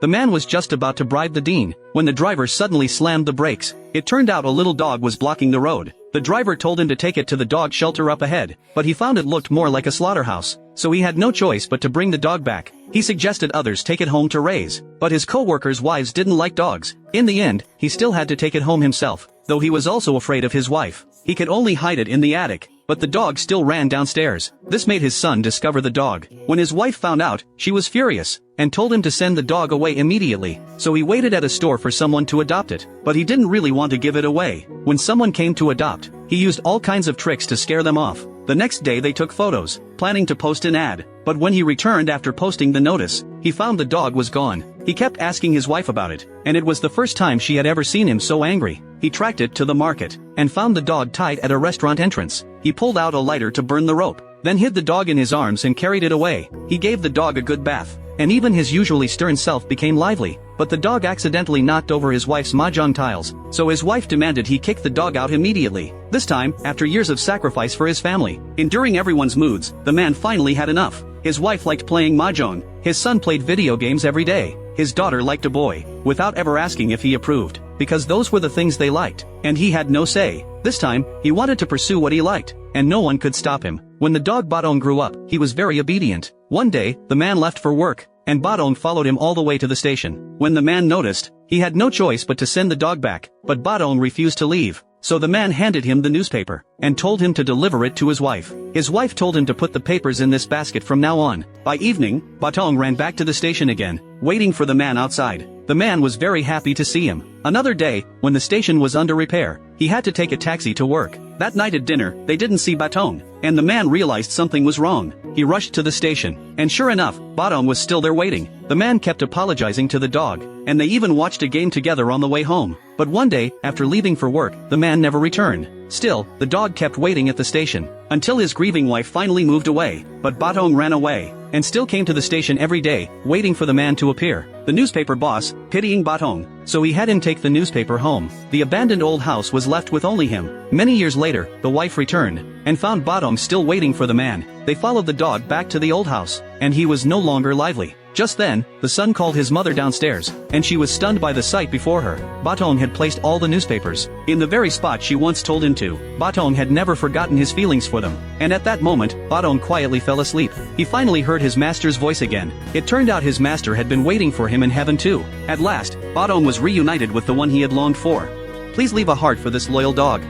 The man was just about to bribe the dean, when the driver suddenly slammed the brakes. It turned out a little dog was blocking the road. The driver told him to take it to the dog shelter up ahead, but he found it looked more like a slaughterhouse, so he had no choice but to bring the dog back. He suggested others take it home to raise, but his co-workers' wives didn't like dogs. In the end, he still had to take it home himself, though he was also afraid of his wife. He could only hide it in the attic, but the dog still ran downstairs. This made his son discover the dog. When his wife found out, she was furious, and told him to send the dog away immediately, so he waited at a store for someone to adopt it, but he didn't really want to give it away. When someone came to adopt, he used all kinds of tricks to scare them off. The next day they took photos, planning to post an ad, but when he returned after posting the notice, he found the dog was gone. He kept asking his wife about it, and it was the first time she had ever seen him so angry. He tracked it to the market, and found the dog tied at a restaurant entrance. He pulled out a lighter to burn the rope, then hid the dog in his arms and carried it away. He gave the dog a good bath, and even his usually stern self became lively, but the dog accidentally knocked over his wife's mahjong tiles, so his wife demanded he kick the dog out immediately. This time, after years of sacrifice for his family, enduring everyone's moods, the man finally had enough. His wife liked playing mahjong, his son played video games every day, his daughter liked a boy, without ever asking if he approved, because those were the things they liked, and he had no say. This time, he wanted to pursue what he liked, and no one could stop him. When the dog Dahuang grew up, he was very obedient. One day, the man left for work, and Dahuang followed him all the way to the station. When the man noticed, he had no choice but to send the dog back, but Dahuang refused to leave. So the man handed him the newspaper, and told him to deliver it to his wife. His wife told him to put the papers in this basket from now on. By evening, Dahuang ran back to the station again, waiting for the man outside. The man was very happy to see him. Another day, when the station was under repair, he had to take a taxi to work. That night at dinner, they didn't see Dahuang, and the man realized something was wrong. He rushed to the station, and sure enough, Dahuang was still there waiting. The man kept apologizing to the dog, and they even watched a game together on the way home. But one day, after leaving for work, the man never returned. Still, the dog kept waiting at the station, until his grieving wife finally moved away, but Dahuang ran away, and still came to the station every day, waiting for the man to appear. The newspaper boss, pitying Dahuang, so he had him take the newspaper home. The abandoned old house was left with only him. Many years later, the wife returned, and found Dahuang still waiting for the man. They followed the dog back to the old house, and he was no longer lively. Just then, the son called his mother downstairs, and she was stunned by the sight before her. Dahuang had placed all the newspapers in the very spot she once told him to. Dahuang had never forgotten his feelings for them, and at that moment, Dahuang quietly fell asleep. He finally heard his master's voice again. It turned out his master had been waiting for him in heaven too. At last, Dahuang was reunited with the one he had longed for. Please leave a heart for this loyal dog.